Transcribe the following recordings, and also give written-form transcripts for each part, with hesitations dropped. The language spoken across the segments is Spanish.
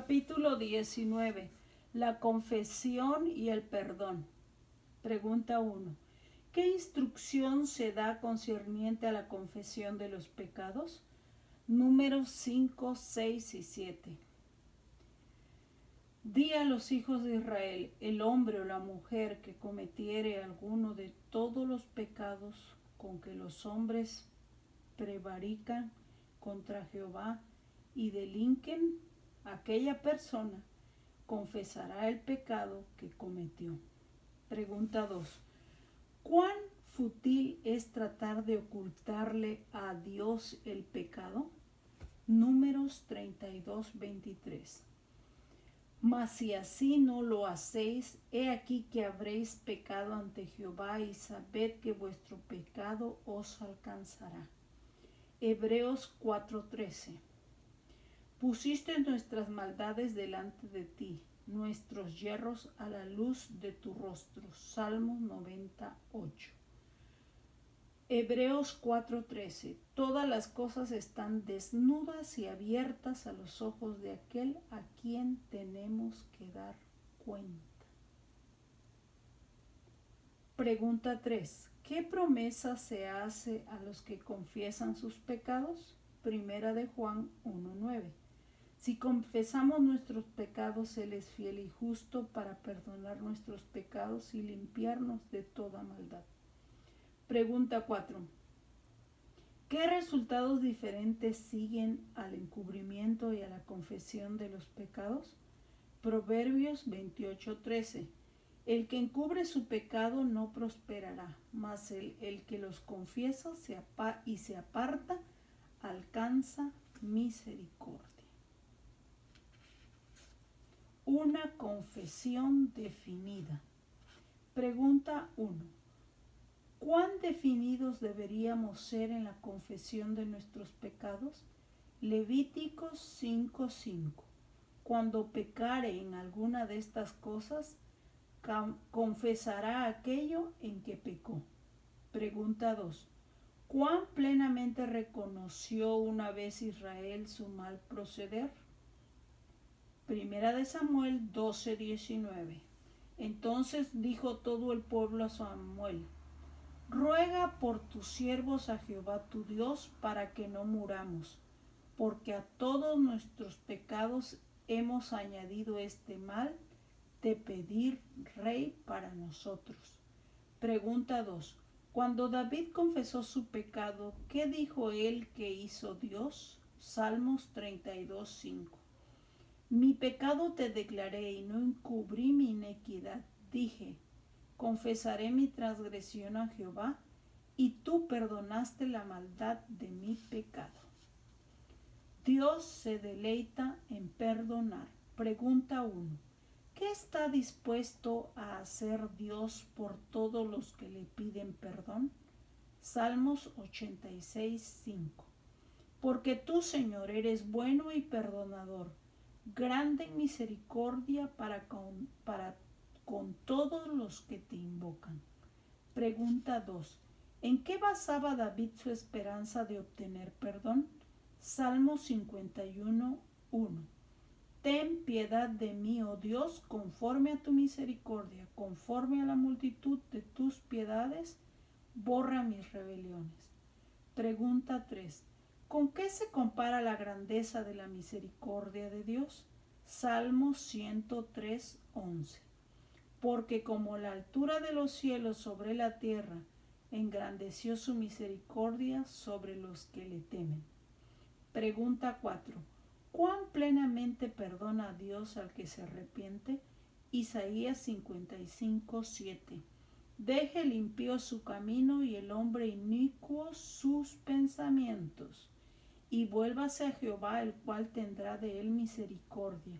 Capítulo 19. La confesión y el perdón. Pregunta 1. ¿Qué instrucción se da concerniente a la confesión de los pecados? Números 5, 6 y 7. Di a los hijos de Israel: el hombre o la mujer que cometiere alguno de todos los pecados con que los hombres prevarican contra Jehová y delinquen, aquella persona confesará el pecado que cometió. Pregunta 2. ¿Cuán fútil es tratar de ocultarle a Dios el pecado? Números 32, 23. Mas si así no lo hacéis, he aquí que habréis pecado ante Jehová, y sabed que vuestro pecado os alcanzará. Hebreos 4:13. Pusiste nuestras maldades delante de ti, nuestros yerros a la luz de tu rostro. Salmo 98. Hebreos 4:13. Todas las cosas están desnudas y abiertas a los ojos de aquel a quien tenemos que dar cuenta. Pregunta 3. ¿Qué promesa se hace a los que confiesan sus pecados? Primera de Juan 1:9. Si confesamos nuestros pecados, Él es fiel y justo para perdonar nuestros pecados y limpiarnos de toda maldad. Pregunta 4. ¿Qué resultados diferentes siguen al encubrimiento y a la confesión de los pecados? Proverbios 28:13. El que encubre su pecado no prosperará, mas el que los confiesa y se aparta alcanza misericordia. Una confesión definida. Pregunta 1. ¿Cuán definidos deberíamos ser en la confesión de nuestros pecados? Levíticos 5:5. Cuando pecare en alguna de estas cosas, confesará aquello en que pecó. Pregunta 2. ¿Cuán plenamente reconoció una vez Israel su mal proceder? Primera de Samuel 12:19. Entonces dijo todo el pueblo a Samuel: ruega por tus siervos a Jehová tu Dios para que no muramos, porque a todos nuestros pecados hemos añadido este mal de pedir rey para nosotros. Pregunta 2. Cuando David confesó su pecado, ¿qué dijo él que hizo Dios? Salmos 32:5. Mi pecado te declaré y no encubrí mi iniquidad. Dije: confesaré mi transgresión a Jehová, y tú perdonaste la maldad de mi pecado. Dios se deleita en perdonar. Pregunta 1. ¿Qué está dispuesto a hacer Dios por todos los que le piden perdón? Salmos 86:5. Porque tú, Señor, eres bueno y perdonador, grande en misericordia para con todos los que te invocan. Pregunta 2. ¿En qué basaba David su esperanza de obtener perdón? Salmo 51:1. Ten piedad de mí, oh Dios, conforme a tu misericordia, conforme a la multitud de tus piedades, borra mis rebeliones. Pregunta 3. ¿Con qué se compara la grandeza de la misericordia de Dios? Salmo 103:11. Porque como la altura de los cielos sobre la tierra, engrandeció su misericordia sobre los que le temen. Pregunta 4. ¿Cuán plenamente perdona Dios al que se arrepiente? Isaías 55:7. Deje el impío su camino y el hombre inicuo sus pensamientos, y vuélvase a Jehová, el cual tendrá de él misericordia,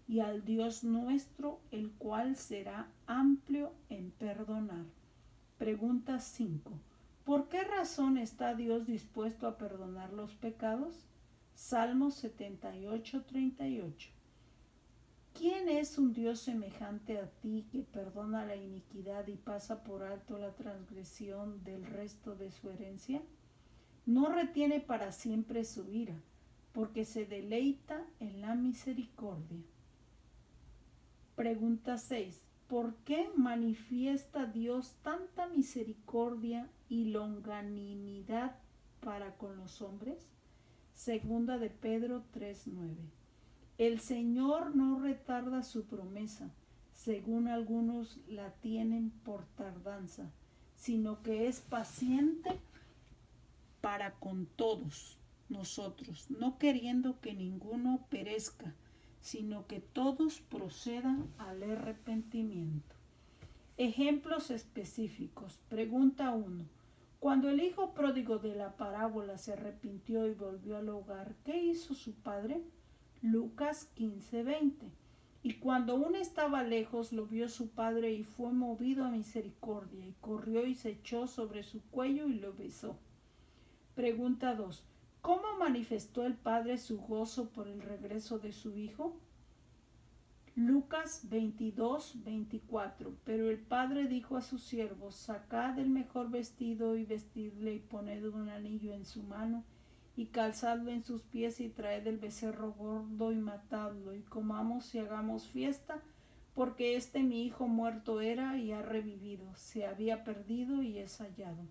y al Dios nuestro, el cual será amplio en perdonar. Pregunta 5. ¿Por qué razón está Dios dispuesto a perdonar los pecados? Salmos 78:38. ¿Quién es un Dios semejante a ti, que perdona la iniquidad y pasa por alto la transgresión del resto de su herencia? No retiene para siempre su ira, porque se deleita en la misericordia. Pregunta 6. ¿Por qué manifiesta Dios tanta misericordia y longanimidad para con los hombres? Segunda de Pedro 3:9. El Señor no retarda su promesa, según algunos la tienen por tardanza, sino que es paciente para con todos nosotros, no queriendo que ninguno perezca, sino que todos procedan al arrepentimiento. Ejemplos específicos. Pregunta 1. Cuando el hijo pródigo de la parábola se arrepintió y volvió al hogar, ¿qué hizo su padre? Lucas 15:20. Y cuando aún estaba lejos, lo vio su padre y fue movido a misericordia, y corrió y se echó sobre su cuello y lo besó. Pregunta 2. ¿Cómo manifestó el padre su gozo por el regreso de su hijo? Lucas 22:24. Pero el padre dijo a sus siervos: sacad el mejor vestido y vestidle, y poned un anillo en su mano y calzadlo en sus pies, y traed el becerro gordo y matadlo, y comamos y hagamos fiesta, porque mi hijo muerto era y ha revivido, se había perdido y es hallado.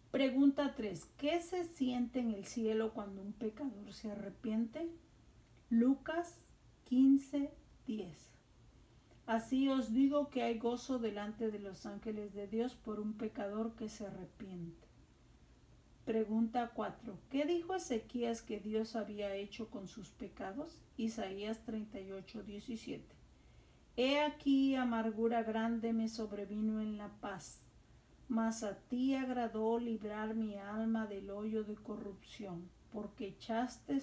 Pregunta 3. ¿Qué se siente en el cielo cuando un pecador se arrepiente? Lucas 15:10. Así os digo que hay gozo delante de los ángeles de Dios por un pecador que se arrepiente. Pregunta 4. ¿Qué dijo Ezequías que Dios había hecho con sus pecados? Isaías 38:17. He aquí amargura grande me sobrevino en la paz, mas a ti agradó librar mi alma del hoyo de corrupción, porque echaste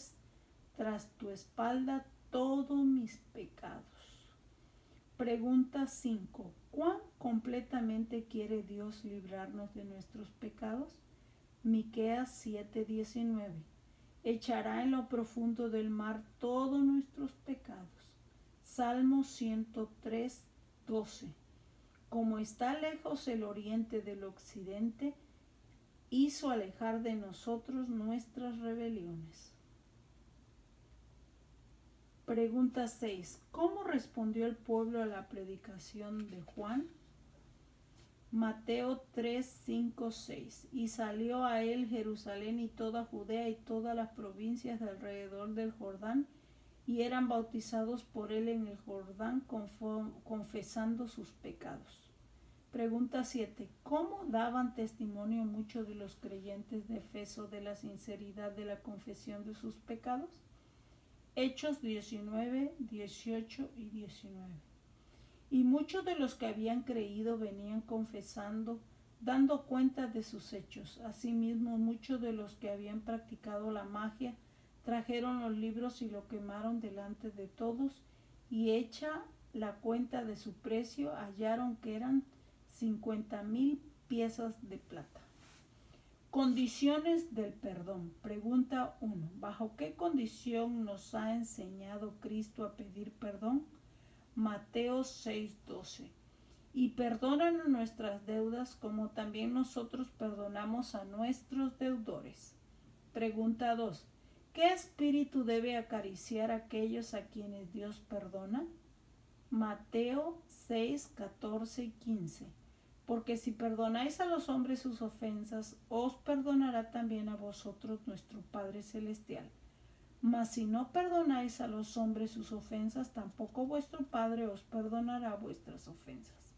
tras tu espalda todos mis pecados. Pregunta 5. ¿Cuán completamente quiere Dios librarnos de nuestros pecados? Miqueas 7:19. Echará en lo profundo del mar todos nuestros pecados. Salmo 103:12. Como está lejos el oriente del occidente, hizo alejar de nosotros nuestras rebeliones. Pregunta 6. ¿Cómo respondió el pueblo a la predicación de Juan? Mateo 3:5-6. Y salió a él Jerusalén y toda Judea y todas las provincias de alrededor del Jordán, y eran bautizados por él en el Jordán, confesando sus pecados. Pregunta 7. ¿Cómo daban testimonio muchos de los creyentes de Efeso de la sinceridad de la confesión de sus pecados? Hechos 19:18 y 19. Y muchos de los que habían creído venían confesando, dando cuenta de sus hechos. Asimismo, muchos de los que habían practicado la magia trajeron los libros y lo quemaron delante de todos, y hecha la cuenta de su precio, hallaron que eran 50,000 piezas de plata. Condiciones del perdón. Pregunta 1. ¿Bajo qué condición nos ha enseñado Cristo a pedir perdón? Mateo 6:12. Y perdónanos nuestras deudas como también nosotros perdonamos a nuestros deudores. Pregunta 2. ¿Qué espíritu debe acariciar a aquellos a quienes Dios perdona? Mateo 6:14 y 15. Porque si perdonáis a los hombres sus ofensas, os perdonará también a vosotros nuestro Padre Celestial. Mas si no perdonáis a los hombres sus ofensas, tampoco vuestro Padre os perdonará vuestras ofensas.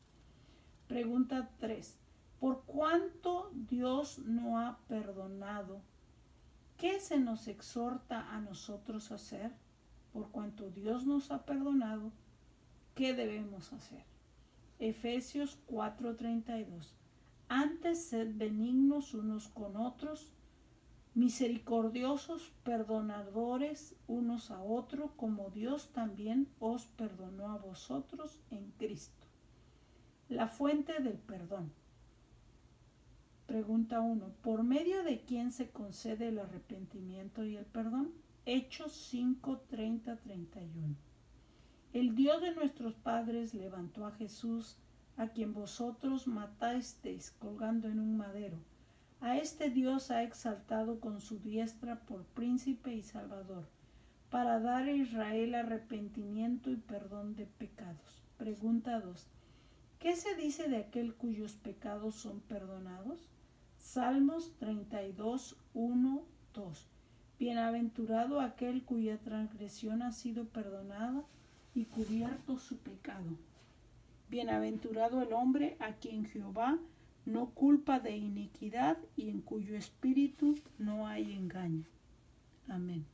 Pregunta 3. ¿Por cuánto Dios no ha perdonado? ¿Qué se nos exhorta a nosotros a hacer? Por cuanto Dios nos ha perdonado, ¿qué debemos hacer? Efesios 4:32. Antes sed benignos unos con otros, misericordiosos, perdonadores unos a otros, como Dios también os perdonó a vosotros en Cristo. La fuente del perdón. Pregunta 1. ¿Por medio de quién se concede el arrepentimiento y el perdón? Hechos 5:30-31. El Dios de nuestros padres levantó a Jesús, a quien vosotros matasteis colgando en un madero. A este Dios ha exaltado con su diestra por príncipe y salvador, para dar a Israel arrepentimiento y perdón de pecados. Pregunta 2. ¿Qué se dice de aquel cuyos pecados son perdonados? Salmos 32, 1, 2. Bienaventurado aquel cuya transgresión ha sido perdonada y cubierto su pecado. Bienaventurado el hombre a quien Jehová no culpa de iniquidad y en cuyo espíritu no hay engaño. Amén.